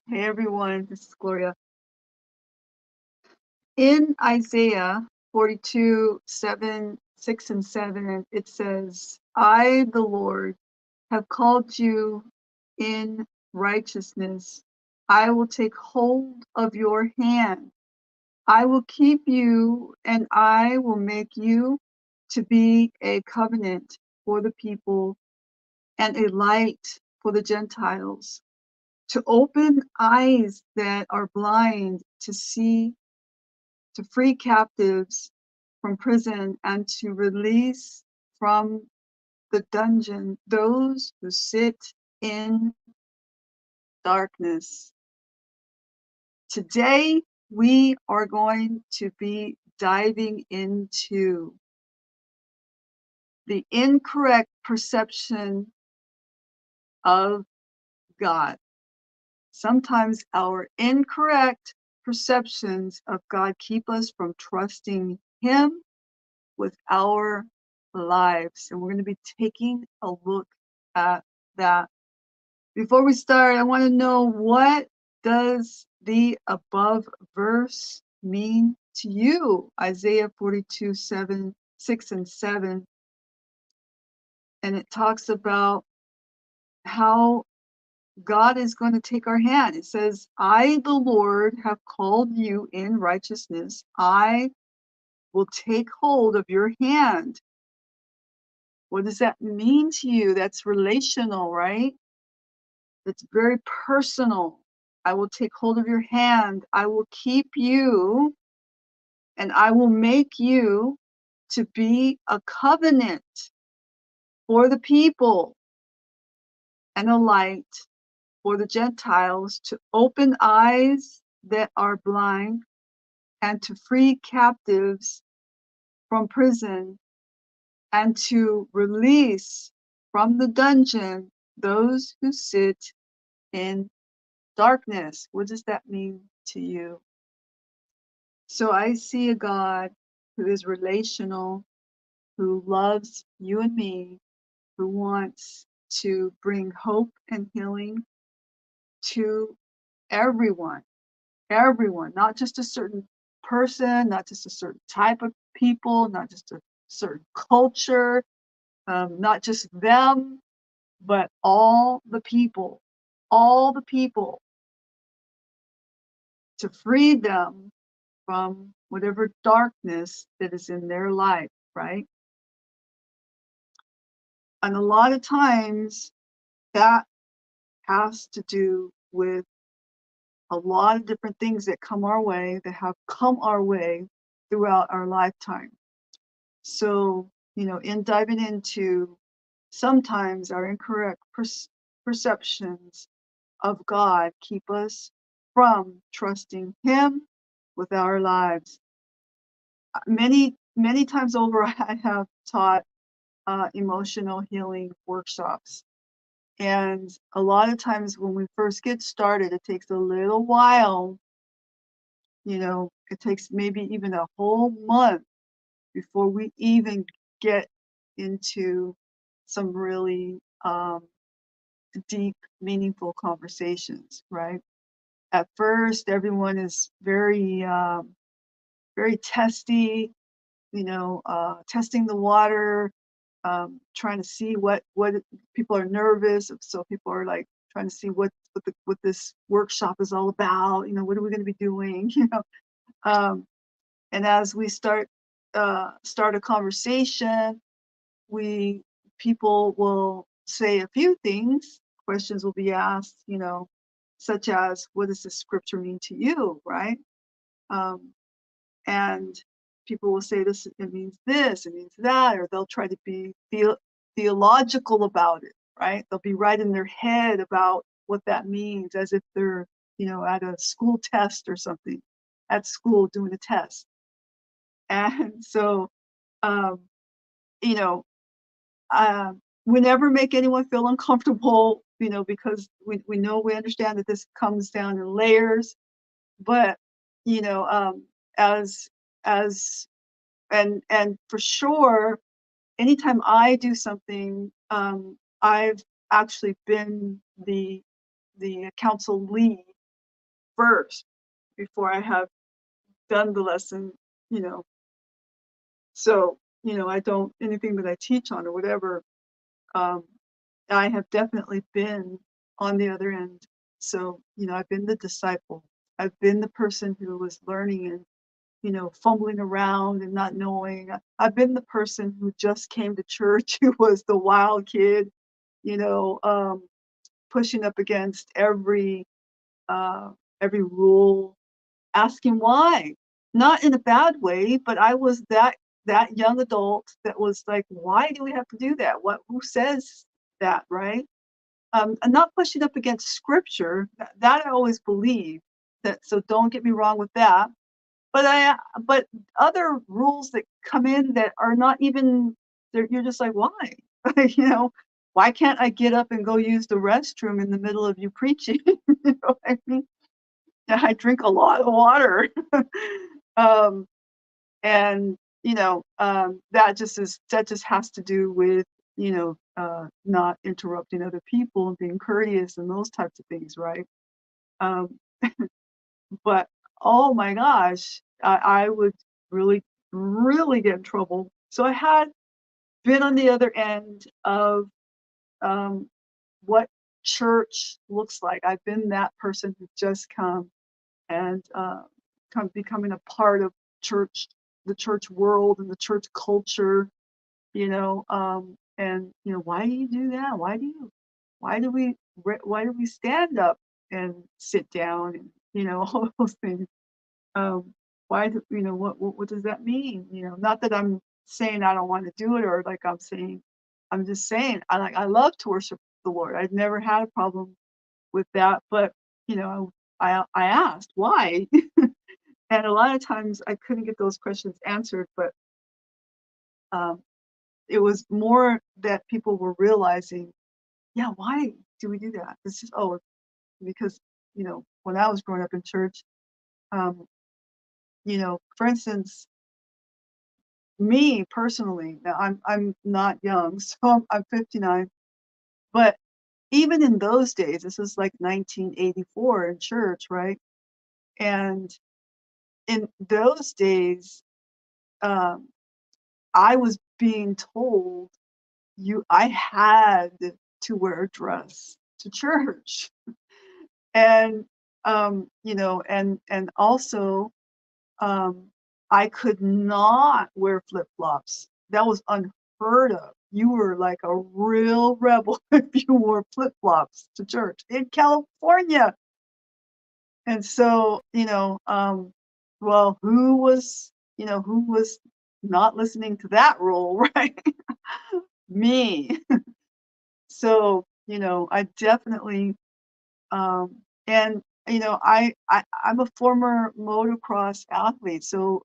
Hey everyone, this is Gloria. In Isaiah 42, 7, 6 and 7, it says, I, the Lord, have called you in righteousness. I will take hold of your hand. I will keep you and I will make you to be a covenant for the people and a light for the Gentiles, to open eyes that are blind to see, to free captives from prison, and to release from the dungeon those who sit in darkness. Today, we are going to be diving into the incorrect perception of God. Sometimes our incorrect perceptions of God keep us from trusting Him with our lives. And we're going to be taking a look at that. Before we start, I want to know, what does the above verse mean to you? Isaiah 42, 7, 6 and 7. And it talks about how God is going to take our hand. It says, I, the Lord, have called you in righteousness. I will take hold of your hand. What does that mean to you? That's relational, right? It's very personal. I will take hold of your hand. I will keep you and I will make you to be a covenant for the people and a light for the Gentiles, to open eyes that are blind and to free captives from prison and to release from the dungeon those who sit in darkness. What does that mean to you? So I see a God who is relational, who loves you and me, who wants to bring hope and healing to everyone, not just a certain person, not just a certain type of people, not just a certain culture, not just them, but all the people, to free them from whatever darkness that is in their life, right? And a lot of times that has to do with a lot of different things that come our way, that have come our way throughout our lifetime. So, in diving into sometimes our incorrect perceptions of God keep us from trusting Him with our lives. Many times over, I have taught emotional healing workshops. And a lot of times when we first get started, it takes a little while, it takes maybe even a whole month before we even get into some really deep, meaningful conversations, right? At first, everyone is very, very testy, testing the water, trying to see what people are nervous. So people are like trying to see what this workshop is all about. What are we going to be doing? And as we start a conversation, people will say a few things. Questions will be asked, such as, what does this scripture mean to you, right? And people will say this, it means this, it means that, or they'll try to be theological about it, right? They'll be right in their head about what that means, as if they're, at a school test or something, at school doing a test. And so, you know, we never make anyone feel uncomfortable, because we understand that this comes down in layers. But, as as and for sure, anytime I do something, I've actually been the council lead first before I have done the lesson, you know. So, I don't, anything that I teach on or whatever, um, I have definitely been on the other end. So, I've been the disciple. I've been the person who was learning and, fumbling around and not knowing. I've been the person who just came to church, who was the wild kid, you know, um, pushing up against uh, every rule, asking why. Not in a bad way, but I was that young adult that was like, why do we have to do that? Who says that, right? And not pushing up against scripture. That I always believe that. So don't get me wrong with that. But other rules that come in that are not even, you're just like, why? you know, why can't I get up and go use the restroom in the middle of you preaching? What I mean? Yeah, I drink a lot of water. um, and that just has to do with not interrupting other people and being courteous and those types of things, right? Um, but oh my gosh, I would really, really get in trouble. So I had been on the other end of um, what church looks like. I've been that person who just come and becoming a part of church, the church world and the church culture, and why do you do that? Why do why do we stand up and sit down and all those things? Um, why do what does that mean? Not that I'm saying I don't want to do it, or like I'm just saying I love to worship the Lord. I've never had a problem with that, but I asked why, and a lot of times I couldn't get those questions answered, but um, it was more that people were realizing, yeah, why do we do that? It's just because when I was growing up in church, um, for instance, me personally, now I'm not young, so I'm 59, but even in those days, this is like 1984 in church, right? And in those days, um, I was being told I had to wear a dress to church. And and also um I could not wear flip-flops. That was unheard of. You were like a real rebel if you wore flip-flops to church in California. And so, well, who was not listening to that rule, right? Me. So, I definitely and I'm a former motocross athlete, so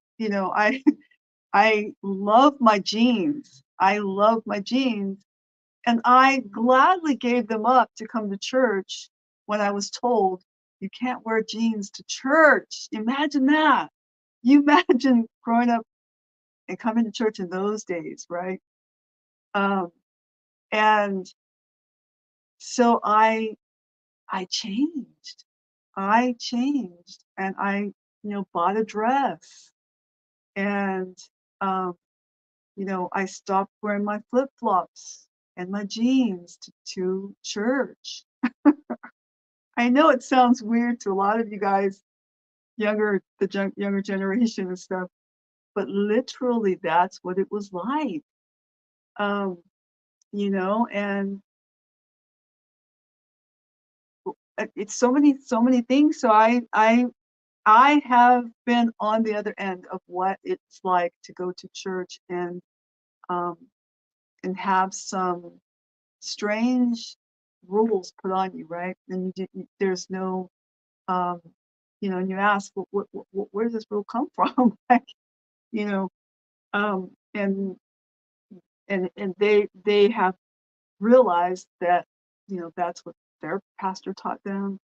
I love my jeans. I love my jeans, and I gladly gave them up to come to church when I was told you can't wear jeans to church. Imagine that. You imagine growing up and coming to church in those days, right? Um, and so I changed. I changed and I, bought a dress and, um, I stopped wearing my flip-flops and my jeans to church. I know it sounds weird to a lot of you guys, younger generation and stuff, but literally that's what it was like. Um, and it's so many things. So I have been on the other end of what it's like to go to church um, and have some strange rules put on you, right? And there's no, um, and you ask, where does this rule come from? Like, you know, um, and and they have realized that, that's what their pastor taught them.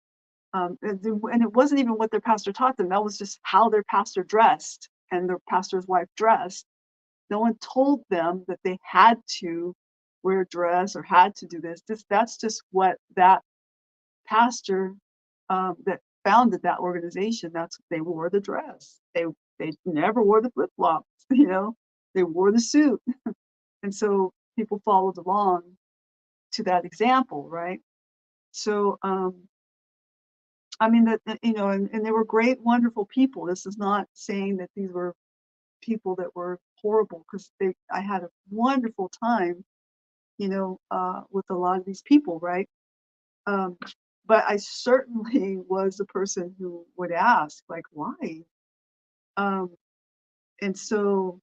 And it wasn't even what their pastor taught them. That was just how their pastor dressed and their pastor's wife dressed. No one told them that they had to wear a dress or had to do this. That's just what that pastor that founded that organization, they wore the dress. They never wore the flip-flops, you know? They wore the suit. And so people followed along to that example, right? So, I mean, you know, and they were great, wonderful people. This is not saying that these were people that were horrible, because I had a wonderful time, you know, with a lot of these people, right? Um, but I certainly was the person who would ask, like, why? Um, and so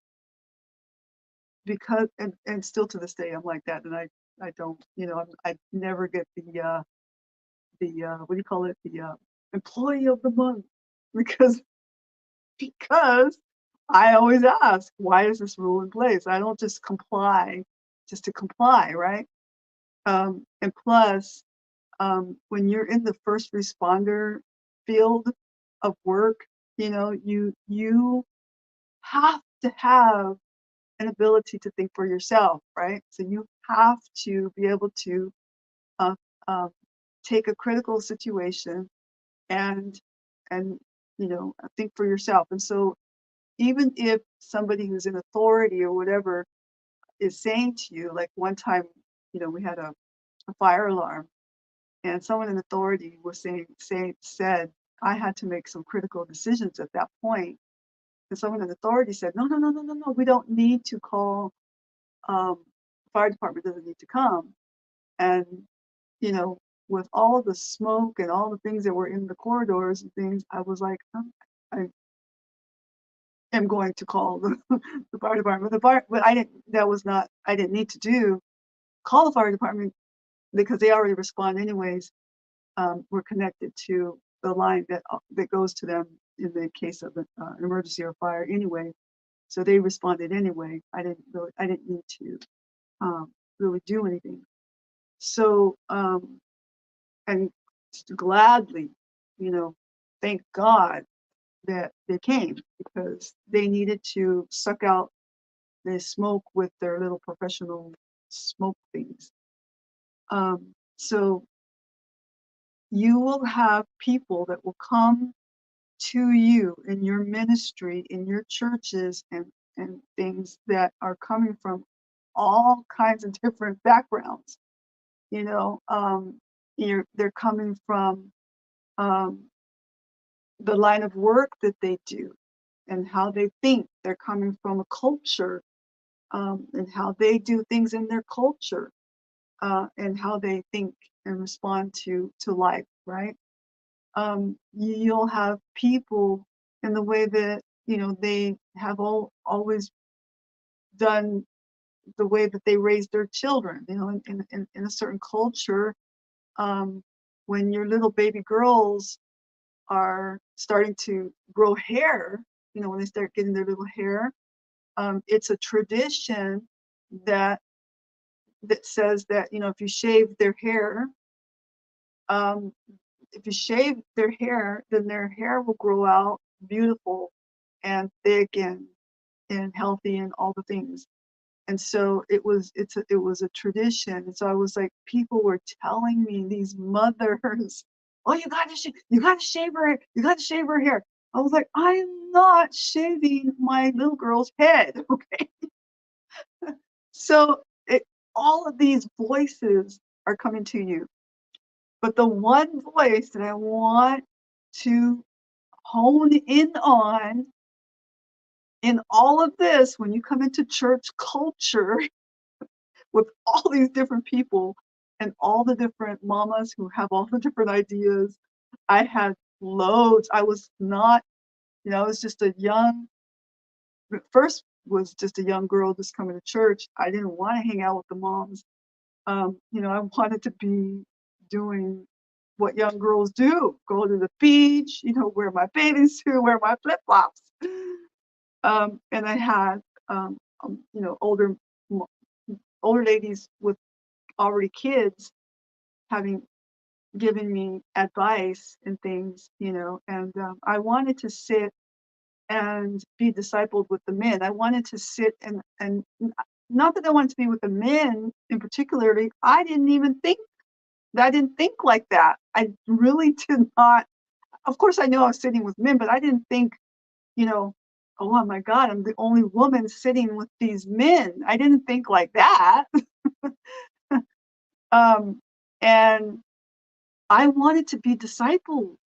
because, and still to this day, I'm like that, and I don't, you know, I never get what do you call it? The employee of the month, because because I always ask, why is this rule in place? I don't just comply just to comply, right? And plus, when you're in the first responder field of work, you know, you have to have an ability to think for yourself, right? So you have to be able to uh, um, take a critical situation and and you know, think for yourself. And so even if somebody who's in authority or whatever is saying to you, like one time, you know, we had a fire alarm, and someone in authority was said I had to make some critical decisions at that point. And someone in authority said, no, no, no, no, no, no, we don't need to call, um, fire department doesn't need to come. And, you know, with all the smoke and all the things that were in the corridors and things, I was like, I am going to call the fire department. But I didn't need to call the fire department, because they already respond anyways. We're connected to the line that goes to them in the case of an emergency or fire anyway. So they responded anyway. I didn't need to really do anything. So, and gladly, you know, thank God that they came, because they needed to suck out the smoke with their little professional smoke things. So you will have people that will come to you in your ministry, in your churches, and things that are coming from all kinds of different backgrounds. You know, they're coming from um, the line of work that they do and how they think. They're coming from a culture, and how they do things in their culture, and how they think and respond to life, right? You'll have people in the way that, you know, they have always done, the way that they raise their children, you know, in a certain culture. um, when your little baby girls are starting to grow hair, you know, when they start getting their little hair, it's a tradition that says that, you know, um, if you shave their hair, then their hair will grow out beautiful and thick and healthy and all the things. And so it was a tradition. And so I was like, people were telling me, these mothers, oh, you gotta shave her, you gotta shave her hair. I was like, I'm not shaving my little girl's head, okay? So all of these voices are coming to you. But the one voice that I want to hone in on in all of this, when you come into church culture with all these different people and all the different mamas who have all the different ideas, I had loads. I was not, you know, I was just a young, first was just a young girl just coming to church. I didn't want to hang out with the moms. You know, I wanted to be doing what young girls do, go to the beach, you know, wear my bathing suit, wear my flip-flops. And I had, you know, older ladies with already kids having given me advice and things, you know, and I wanted to sit and be discipled with the men. I wanted to sit and not that I wanted to be with the men in particularly. I didn't think like that. I really did not. of course I knew I was sitting with men, but I didn't think, you know, oh my God, I'm the only woman sitting with these men. I didn't think like that. Um, and I wanted to be discipled.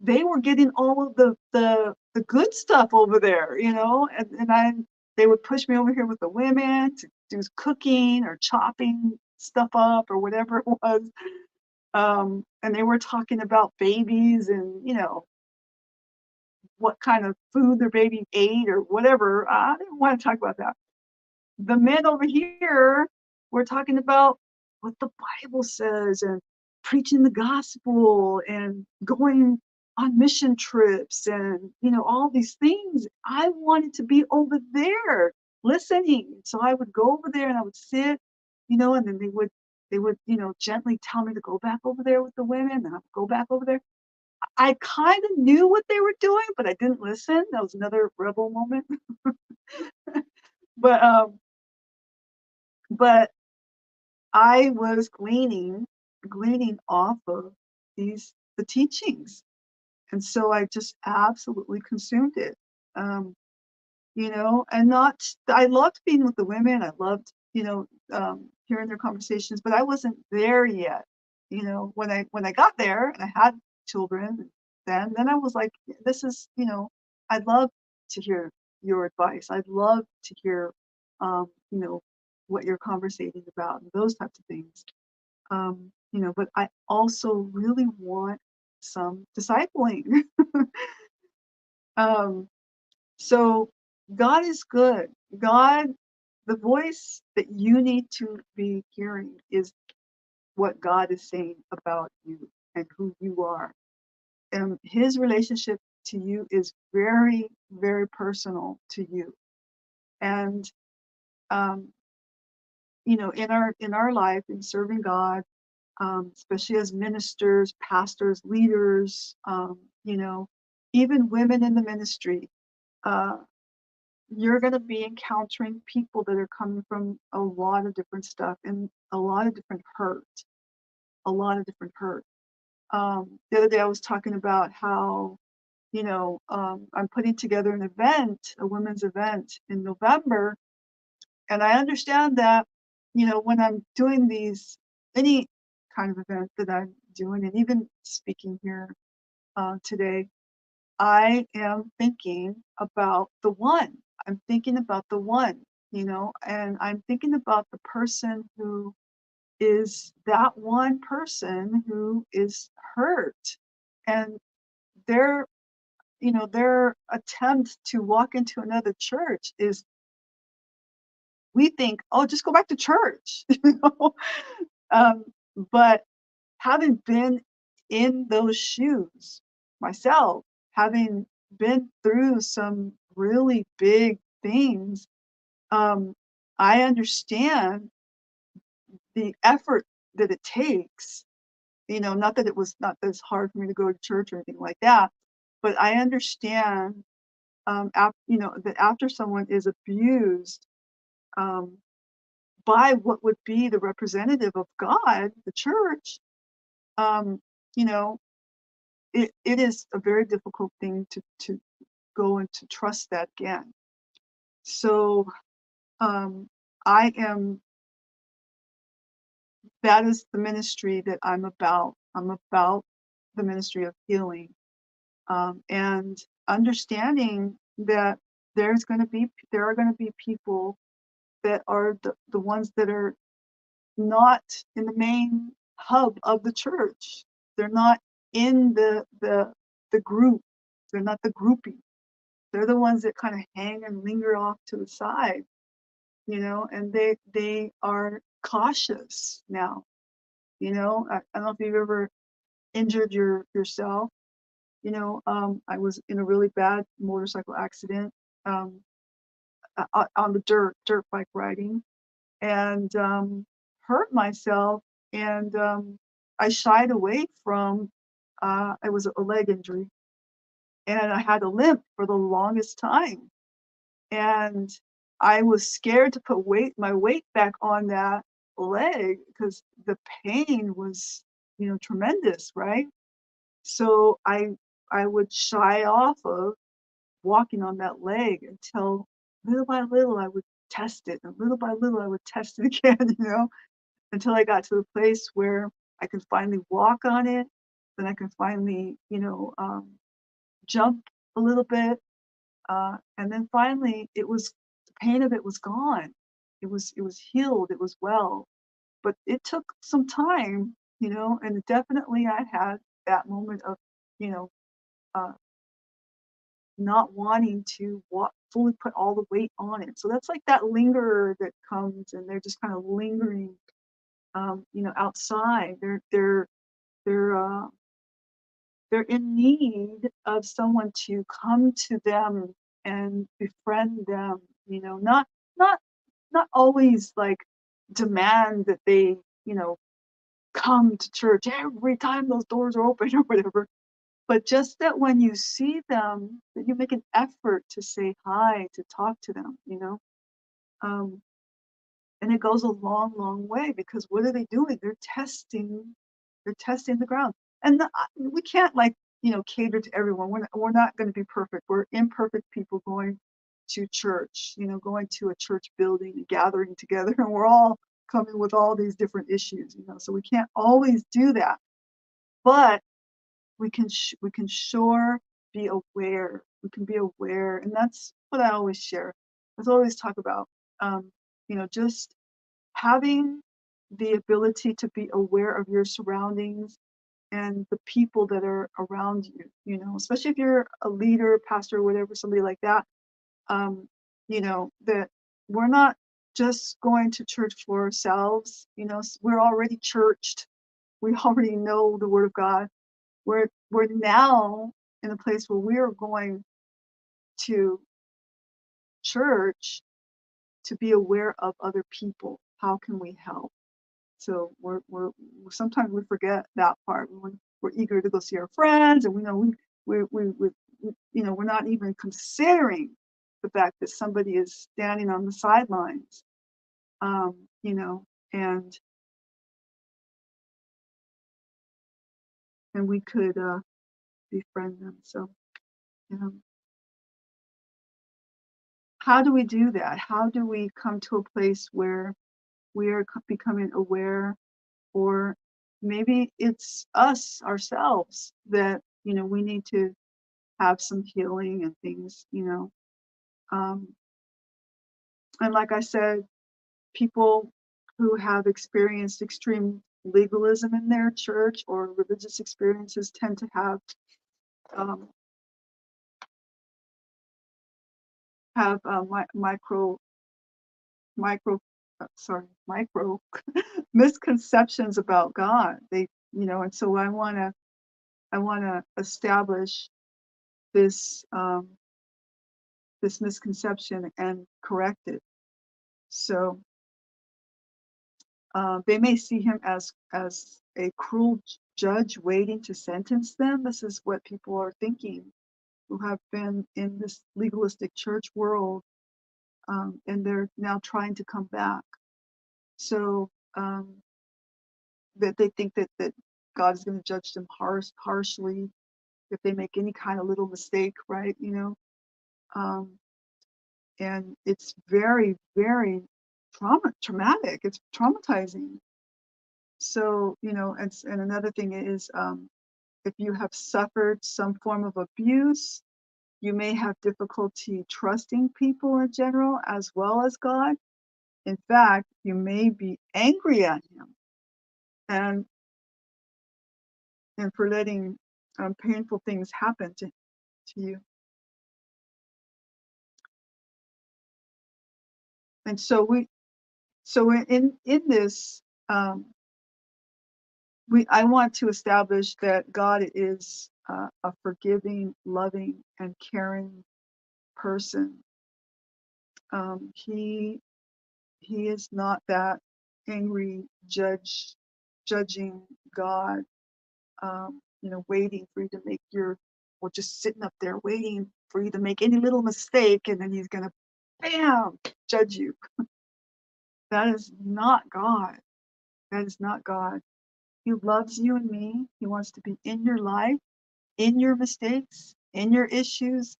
They were getting all of the good stuff over there, you know, and they would push me over here with the women to do cooking or chopping stuff up or whatever it was. And they were talking about babies and, you know, what kind of food their baby ate or whatever. I didn't want to talk about that. The men over here were talking about what the Bible says and preaching the gospel and going on mission trips and, you know, all these things. I wanted to be over there listening. So I would go over there and I would sit, you know, and then they would, you know, gently tell me to go back over there with the women, and I would go back over there. I kind of knew what they were doing, but I didn't listen. That was another rebel moment. But but I was gleaning off of the teachings, and so I just absolutely consumed it. Um, you know, and not I loved being with the women. I loved, you know, hearing their conversations, but I wasn't there yet. You know, when I got there and I had children, then I was like, this is, you know, I'd love to hear your advice. I'd love to hear, you know, what you're conversating about and those types of things. You know, but I also really want some discipling. um, so God is good. God, the voice that you need to be hearing is what God is saying about you and who you are. And his relationship to you is very, very personal to you. And um, you know, in our life, in serving God, especially as ministers, pastors, leaders, you know, even women in the ministry, uh, you're going to be encountering people that are coming from a lot of different stuff and a lot of different hurt, a lot of different hurt. The other day I was talking about how, you know, I'm putting together an event, a women's event in November, and I understand that, you know, when I'm doing any kind of event that I'm doing, and even speaking here today, I am thinking about the one. I'm thinking about the one, you know, and I'm thinking about the person who is that one person who is hurt. And their, you know, their attempt to walk into another church is, we think, oh, just go back to church, you know? Um, but having been in those shoes myself, having been through some really big things, um, I understand the effort that it takes. You know, not that it was not that it's hard for me to go to church or anything like that, but I understand, you know, that after someone is abused um, by what would be the representative of God, the church, um, you know, it is a very difficult thing to go and to trust that again. So um, I am, that is the ministry that I'm about. I'm about the ministry of healing, and understanding that there are going to be people that are the ones that are not in the main hub of the church. They're not in the group. They're not the groupie. They're the ones that kind of hang and linger off to the side, you know, and they are cautious now. You know, I don't know if you've ever injured yourself. You know, I was in a really bad motorcycle accident, um, on the dirt bike riding, and hurt myself. And I shied away from. It was a leg injury, and I had a limp for the longest time. And I was scared to put my weight back on that leg because the pain was, you know, tremendous, right? So I would shy off of walking on that leg until little by little I would test it, and little by little I would test it again, until I got to the place where I could finally walk on it, then I could finally, jump a little bit, and then finally the pain of it was gone. It was healed, it was well, but it took some time, and definitely I had that moment of, you know, uh, not wanting to fully put all the weight on it. So that's like that lingerer that comes and they're just kind of lingering, outside. They're they're in need of someone to come to them and befriend them. Not not always like demand that they, you know, come to church every time those doors are open or whatever. But just that when you see them, that you make an effort to say hi, to talk to them. Um, and it goes a long, long way because what are they doing? They're testing the ground. And we can't like, cater to everyone. We're not going to be perfect. We're imperfect people going to church, going to a church building and gathering together. And we're all coming with all these different issues. So we can't always do that. But we can sure be aware. We can be aware, and that's what I always share. That's what I always talk about. Just having the ability to be aware of your surroundings and the people that are around you. Especially if you're a leader, pastor, whatever, somebody like that. That we're not just going to church for ourselves. We're already churched. We already know the Word of God. We're now in a place where we are going to church to be aware of other people. How can we help? So we're sometimes we forget that part. We're eager to go see our friends, and we know we're not even considering the fact that somebody is standing on the sidelines, um, you know, and we could befriend them. So, you know, how do we do that? How do we come to a place where we are becoming aware, or maybe it's us ourselves that we need to have some healing and things. Um, and like I said, people who have experienced extreme legalism in their church or religious experiences tend to um, have micro micro misconceptions about God. And so I want to establish this this misconception and correct it. So they may see him as a cruel judge waiting to sentence them. This is what people are thinking who have been in this legalistic church world, and they're now trying to come back. So that they think that God is going to judge them harshly if they make any kind of little mistake, right? Um, and it's very, very traumatic. It's traumatizing. So, and another thing is, if you have suffered some form of abuse, you may have difficulty trusting people in general as well as God. In fact, you may be angry at him and for letting painful things happen to you. And so in this, I want to establish that God is a forgiving, loving, and caring person. He is not that angry judging God, waiting for you to or just sitting up there waiting for you to make any little mistake, and then he's gonna, bam, judge you. That is not God. That is not God. He loves you and me. He wants to be in your life. in your mistakes, in your issues,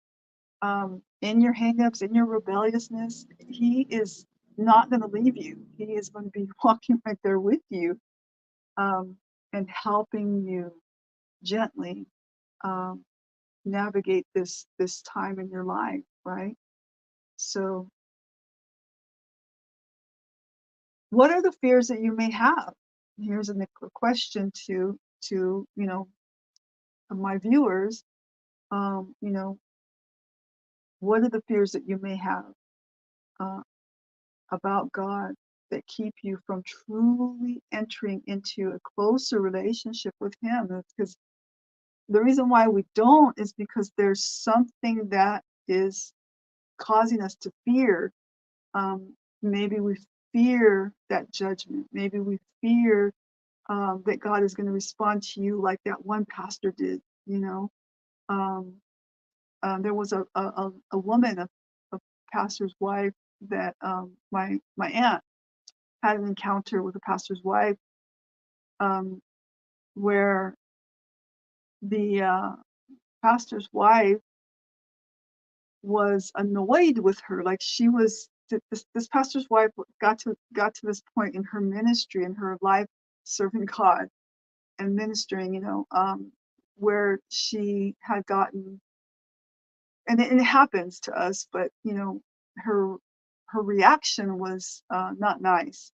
in your hangups, in your rebelliousness. He is not going to leave you. He is going to be walking right there with you, and helping you gently um, navigate this time in your life, right? So, what are the fears that you may have? Here's a question to my viewers. What are the fears that you may have uh, about God that keep you from truly entering into a closer relationship with Him? Because the reason why we don't is because there's something that is causing us to fear. Maybe we fear that judgment. Maybe we fear that God is going to respond to you like that one pastor did. Um, there was a woman, a pastor's wife, that my aunt had an encounter with a pastor's wife, um, where the pastor's wife was annoyed with her. Like she was this pastor's wife got to this point in her ministry, in her life, serving God and ministering, where she had gotten, and it happens to us, but her her reaction was not nice.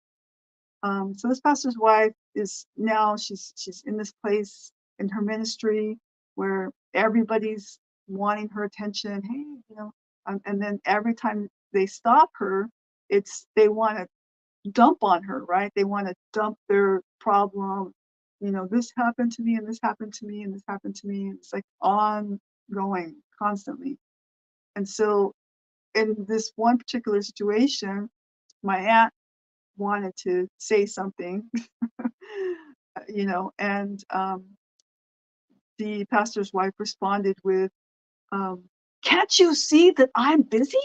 So this pastor's wife is now, she's in this place in her ministry where everybody's wanting her attention. Hey, and then every time they stop her, they want to dump on her, right? They want to dump their problem. This happened to me, and this happened to me, and this happened to me. And it's like ongoing, constantly. And so in this one particular situation, my aunt wanted to say something, and the pastor's wife responded with, um, "Can't you see that I'm busy?"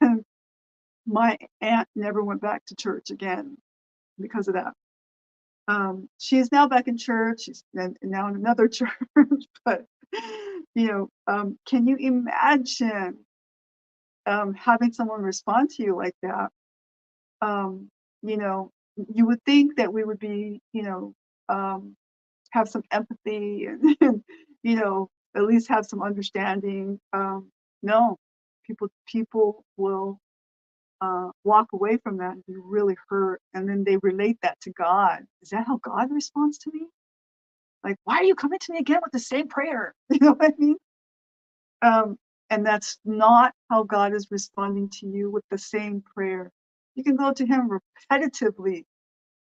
And my aunt never went back to church again because of that. She is now back in church. She's now in another church, but can you imagine having someone respond to you like that? um, you would think that we would be, have some empathy and, at least have some understanding. No, people will walk away from that and be really hurt, and then they relate that to God. Is that how God responds to me? Like, why are you coming to me again with the same prayer? You know what I mean? Um, and that's not how God is responding to you with the same prayer. You can go to Him repetitively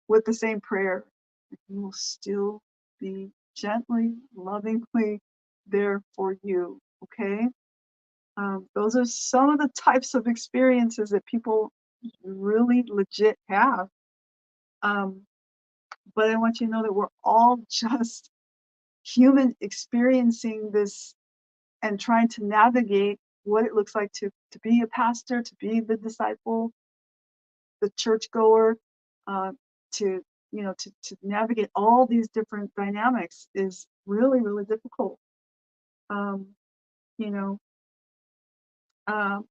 with the same prayer, He will still be gently, lovingly there for you. Okay? Those are some of the types of experiences that people really legit have. Um, but I want you to know that we're all just human experiencing this and trying to navigate what it looks like to be a pastor, to be the disciple, the churchgoer, uh, to to navigate all these different dynamics is really, really difficult. Um, you know, uh,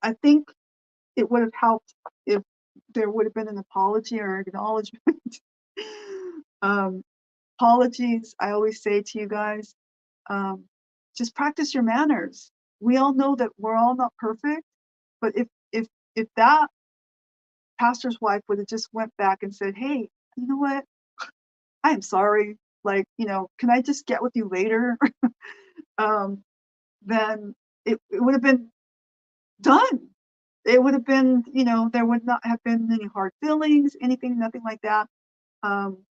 I think it would have helped if there would have been an apology or acknowledgement. um, Apologies, I always say to you guys, um, just practice your manners. We all know that we're all not perfect, but if that pastor's wife would have just went back and said, "Hey, you know what? I am sorry. Like, can I just get with you later?" um, then it would have been done. It would have been, there would not have been any hard feelings, anything, nothing like that. Um,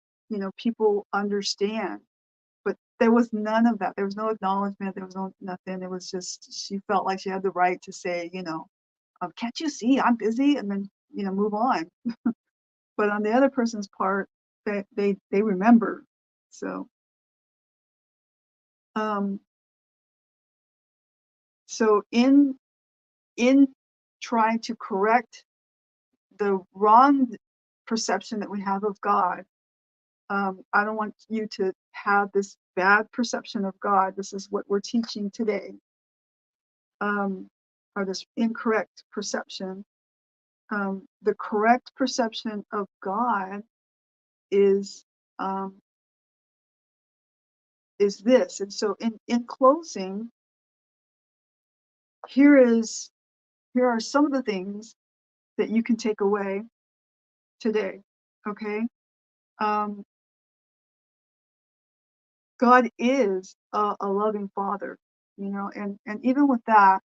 People understand. But there was none of that. There was no acknowledgement. There was no nothing. It was just she felt like she had the right to say, "Can't you see I'm busy?" and then move on. But on the other person's part, they remember. So um, so in trying to correct the wrong perception that we have of God, I don't want you to have this bad perception of God. This is what we're teaching today, or this incorrect perception. The correct perception of God is um, this. And so, in closing, here are some of the things that you can take away today. Okay, um, God is a loving Father, and even with that,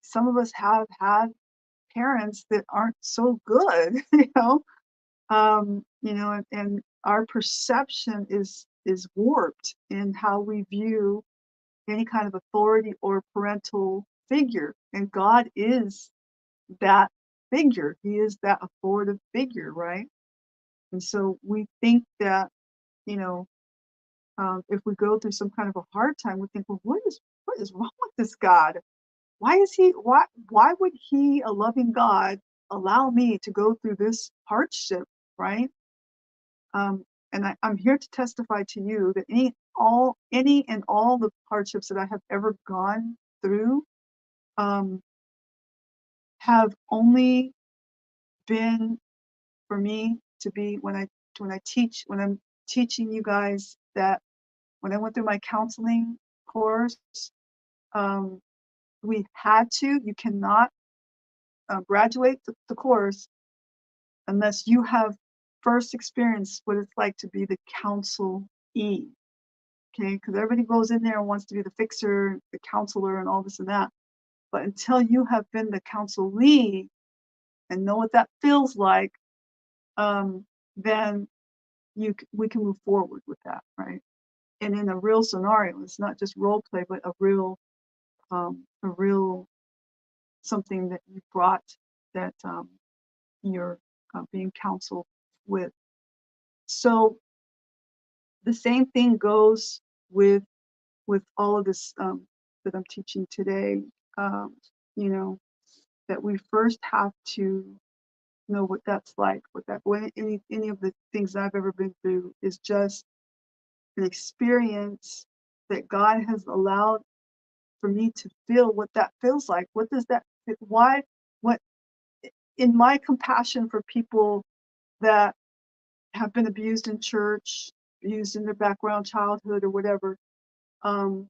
some of us have had parents that aren't so good, and our perception is warped in how we view any kind of authority or parental figure. And God is that figure. He is that authoritative figure, right? And so we think that, you know, if we go through some kind of a hard time, we think, well, what is wrong with this God? Why would he, a loving God, allow me to go through this hardship, right? And I'm here to testify to you that any and all the hardships that I have ever gone through um, have only been for me to be when I'm teaching you guys that when I went through my counseling course, um, we had to. You cannot graduate the course unless you have first experienced what it's like to be the counselee. Okay, because everybody goes in there and wants to be the fixer, the counselor, and all this and that. But until you have been the counselee and know what that feels like, then we can move forward with that, right? And in a real scenario, it's not just role play, but a real something that you brought that you're being counseled with. So the same thing goes with all of this that I'm teaching today. Um, you know, that we first have to know what that's like. When any of the things I've ever been through is just an experience that God has allowed for me to feel what that feels like. What does that? Why? What? In my compassion for people that have been abused in church, abused in their background, childhood, or whatever. Um,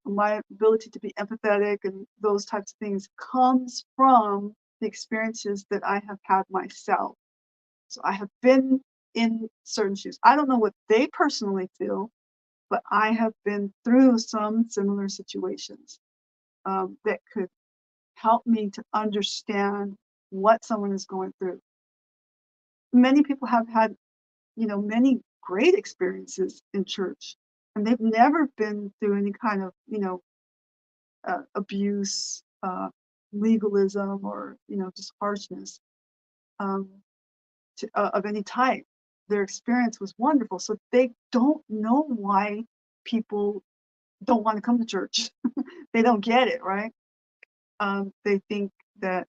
my ability to be empathetic and those types of things comes from the experiences that I have had myself. So I have been in certain shoes. I don't know what they personally feel, but I have been through some similar situations that could help me to understand what someone is going through. Many people have had, many great experiences in church, and they've never been through any kind of, abuse, legalism, or just harshness um, of any type. Their experience was wonderful, so they don't know why people don't want to come to church. They don't get it, right? They think that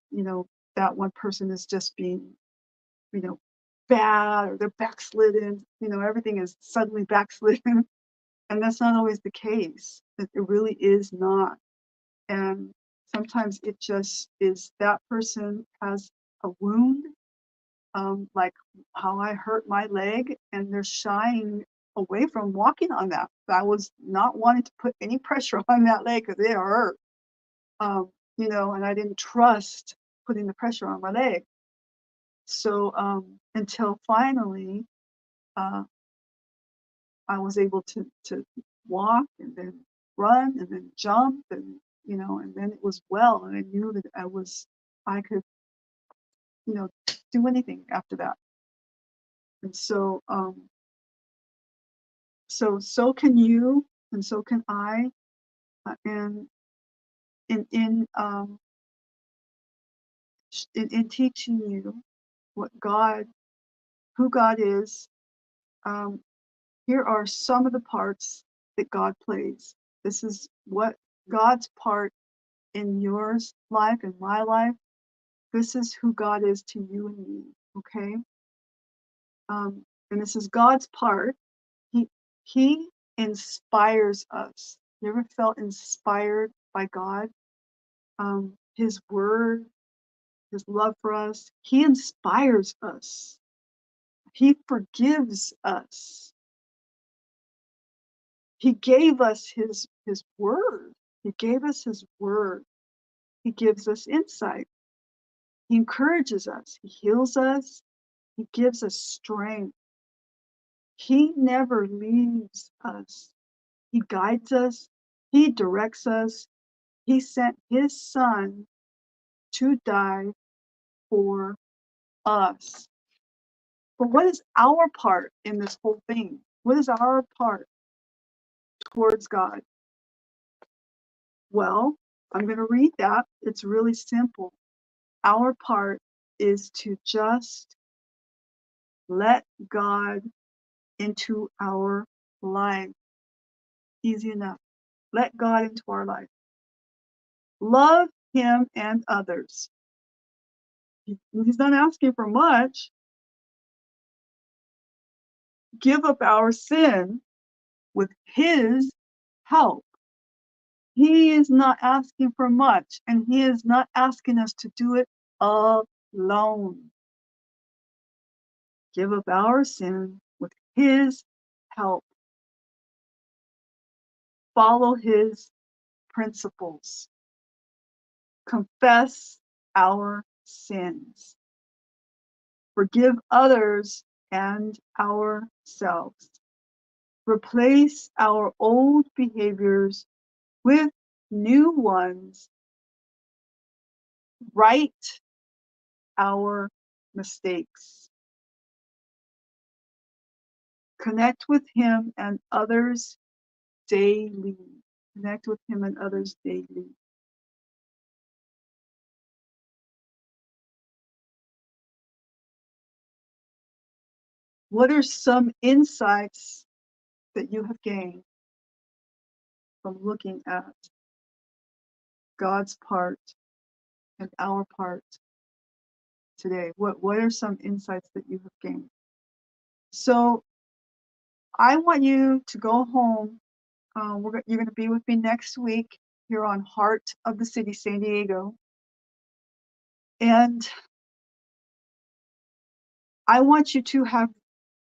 that one person is just being you know bad, or they're backslidden. Everything is suddenly backslidden, and that's not always the case. It really is not. And sometimes it just is that person has a wound, like how I hurt my leg, and they're shying away from walking on that. I was not wanting to put any pressure on that leg because it hurt, and I didn't trust putting the pressure on my leg. So until finally uh, I was able to walk, and then run, and then jump, and then it was well, and I knew that I could, do anything after that. And so can you, and so can I, and in teaching you what who God is. Um, Here are some of the parts that God plays. This is what God's part in yours life and my life. This is who God is to you and me. Okay. and this is God's part. He inspires us. You ever felt inspired by God? His word, his love for us. He inspires us. He forgives us. He gave us his word. He gave us his word. He gives us insight. He encourages us. He heals us. He gives us strength. He never leaves us. He guides us. He directs us. He sent his son to die for us. But what is our part in this whole thing? What is our part towards God? Well, I'm going to read that. It's really simple. Our part is to just let God into our life. Easy enough. Let God into our life. Love him and others. He's not asking for much. Give up our sin with his help. He is not asking for much, and he is not asking us to do it alone. Give up our sin with his help. Follow his principles. Confess our sins. Forgive others and ourselves. Replace our old behaviors with new ones. Right our mistakes. Connect with him and others daily. Connect with him and others daily. What are some insights that you have gained from looking at God's part and our part today? What are some insights that you have gained? So I want you to go home. You're going to be with me next week here on Heart of the City, San Diego. And I want you to have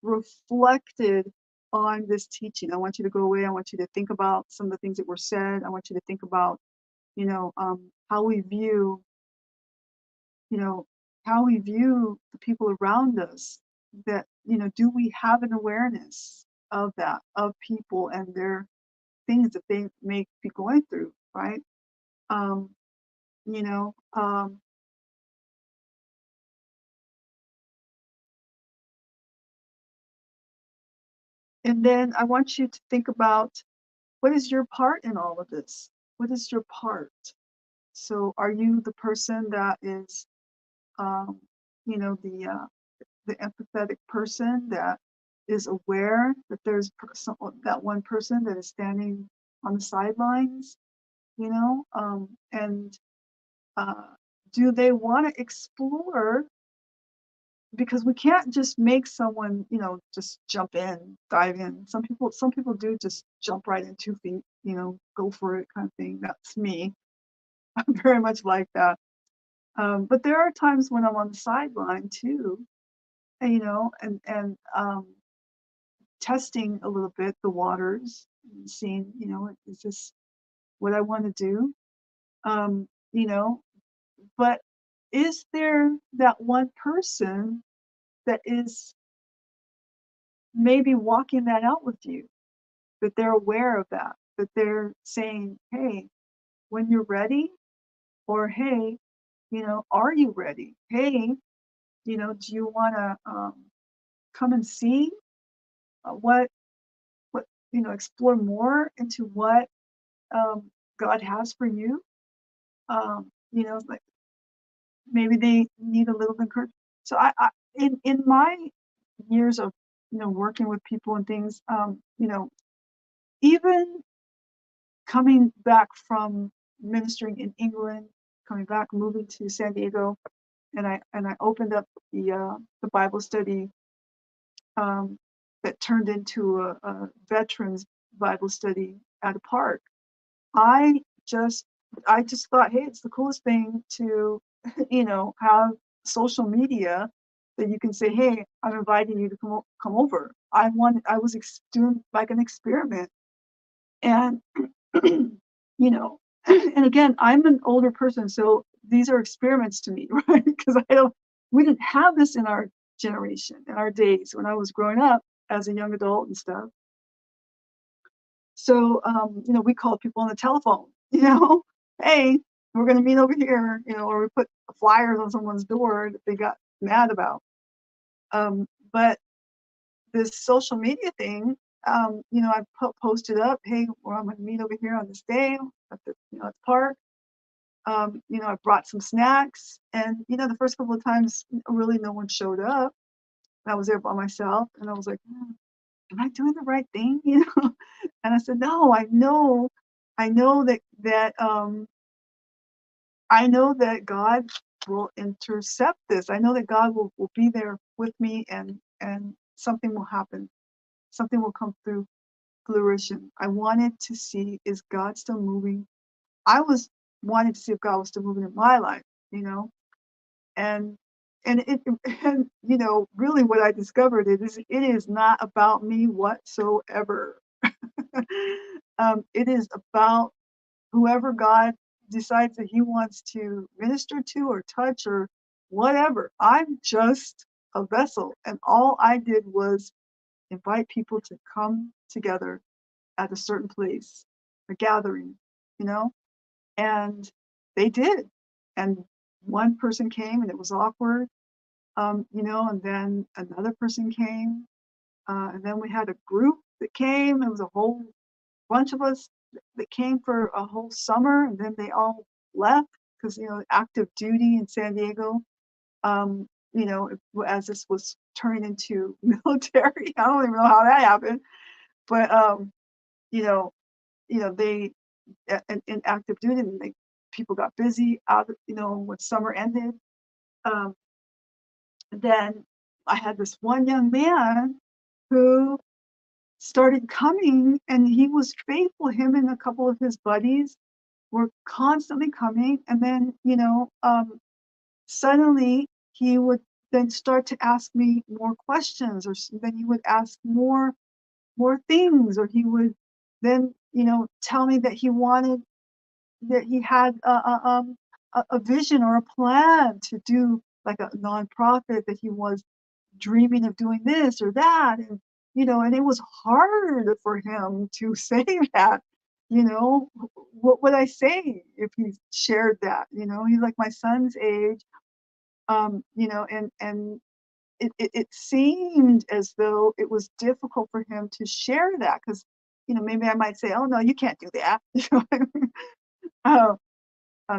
reflected on this teaching. I want you to go away. I want you to think about some of the things that were said. I want you to think about, how we view, how we view the people around us. That, do we have an awareness of that, of people and their things that they may be going through, right? Um, you know, um, and then I want you to think about, what is your part in all of this? What is your part? So are you the person that is, um, the empathetic person that is aware that there's that one person that is standing on the sidelines, and uh, do they want to explore? Because we can't just make someone, just jump in, dive in. Some people do just jump right in 2 feet, go for it kind of thing. That's me. I'm very much like that. But there are times when I'm on the sideline too, and testing a little bit the waters, and seeing, is this what I want to do? Um, you know, but is there that one person that is maybe walking that out with you, that they're aware of that they're saying, hey, when you're ready, or hey, are you ready? Hey, do you want to come and see what explore more into what God has for you? Like maybe they need a little encouragement. So in my years of working with people and things, even coming back from ministering in England, coming back, moving to San Diego, and I opened up the Bible study that turned into a veterans Bible study at a park. I just I just thought, hey, it's the coolest thing to, have social media that you can say, hey, I'm inviting you to come over. I was doing like an experiment, and and again, I'm an older person, so these are experiments to me, right? Because we didn't have this in our generation, in our days when I was growing up as a young adult and stuff. So, we called people on the telephone, hey, we're going to meet over here, or we put flyers on someone's door that they got mad about. But this social media thing, I posted up, hey, well, I'm going to meet over here on this day at the park. I brought some snacks, and the first couple of times, really no one showed up. I was there by myself, and I was like, am I doing the right thing? And I said, no, I know that God will intercept this. I know that God will be there with me, and something will happen. Something will come through fruition. I wanted to see, is God still moving? I was wanting to see if God was still moving in my life, and it and really what I discovered is it is not about me whatsoever. It is about whoever God decides that he wants to minister to or touch or whatever. I'm just a vessel, and all I did was invite people to come together at a certain place, a gathering, you know, and they did. And one person came, and it was awkward, and then another person came, and then we had a group that came. It was a whole bunch of us that came for a whole summer, and then they all left because active duty in San Diego. As this was turning into military, I don't even know how that happened, but you know, they in active duty, and people got busy out. When summer ended, um, then I had this one young man who started coming, and he was faithful. Him and a couple of his buddies were constantly coming, and then suddenly he would then start to ask me more questions, or then he would ask more things, or he would then tell me that he had a vision or a plan to do like a nonprofit, that he was dreaming of doing this or that, and it was hard for him to say that. What would I say if he shared that? He's like my son's age, and it seemed as though it was difficult for him to share that, because maybe I might say, oh no, you can't do that. uh,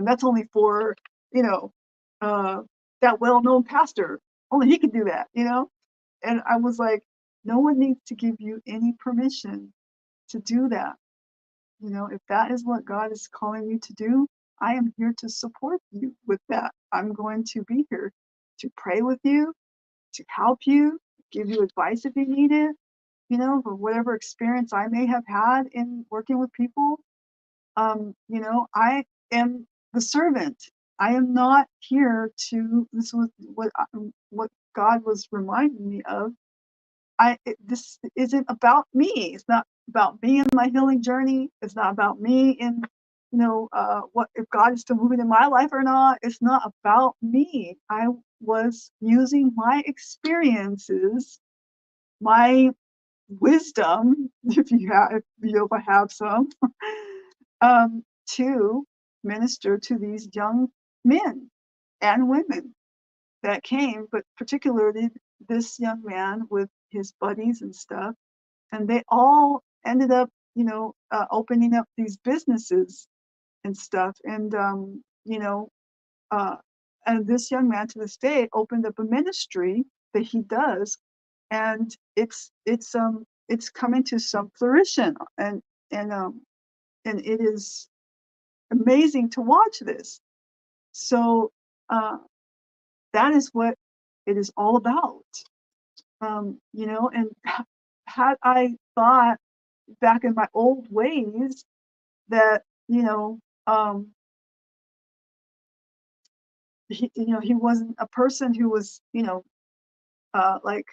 that's only for you know uh, that well-known pastor, only he can do that. And I was like, no one needs to give you any permission to do that. If that is what God is calling you to do, I am here to support you with that. I'm going to be here to pray with you, to help you, give you advice if you need it, for whatever experience I may have had in working with people. I am the servant. I am not here to, this was what God was reminding me of. This isn't about me. It's not about me and my healing journey. It's not about me in, what if God is still moving in my life or not. It's not about me. I was using my experiences, my wisdom, if I have some, to minister to these young men and women that came, but particularly this young man with his buddies and stuff. And they all ended up, opening up these businesses and stuff. Uh, and this young man to this day opened up a ministry that he does, and it's coming to some fruition, and and it is amazing to watch this. So that is what it is all about. And had I thought back in my old ways that, he wasn't a person who was, like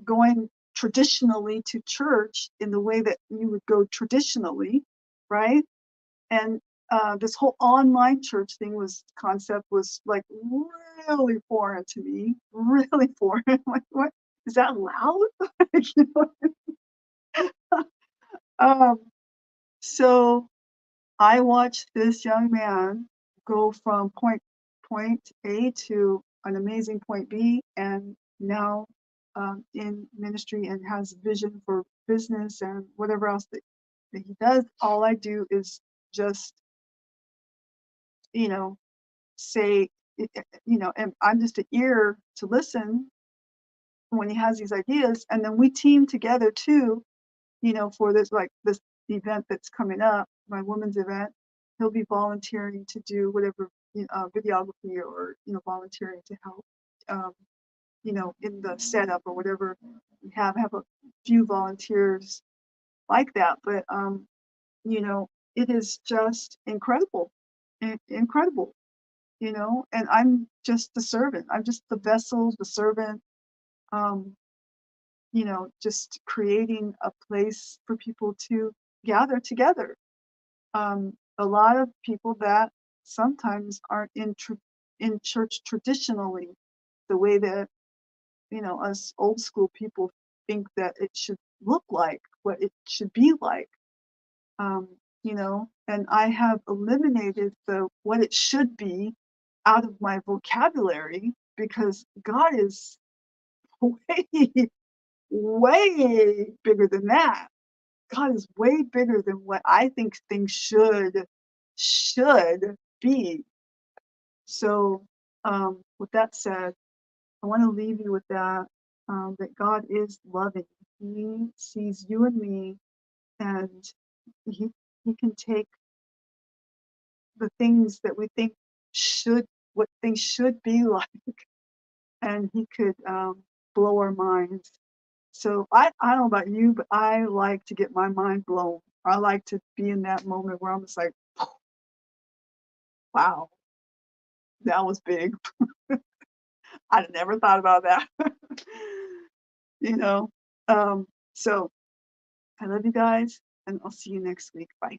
going traditionally to church in the way that you would go traditionally, right? And this whole online church thing concept was like really foreign to me, really foreign. Like, what is that allowed? You know? um, so I watched this young man go from point A to an amazing point B, and now in ministry and has vision for business and whatever else that he does. All I do is just, you know, say, and I'm just an ear to listen when he has these ideas, and then we team together too, for this event that's coming up, my women's event. He'll be volunteering to do whatever, videography, or volunteering to help, um, in the setup or whatever. We have a few volunteers like that, but it is just incredible, incredible, and I'm just the servant. I'm just the vessel, the servant, um, just creating a place for people to gather together. A lot of people that sometimes aren't in church traditionally, the way that, us old school people think that it should look like, what it should be like. um, and I have eliminated the what it should be out of my vocabulary, because God is way, way bigger than that. God is way bigger than what I think things should be. So, with that said, I want to leave you with that God is loving. He sees you and me, and he he can take the things that we think should what things should be like, and he could blow our minds. So I don't know about you, but I like to get my mind blown. I like to be in that moment where I'm just like, wow, that was big. I'd never thought about that. you know. So I love you guys, and I'll see you next week. Bye.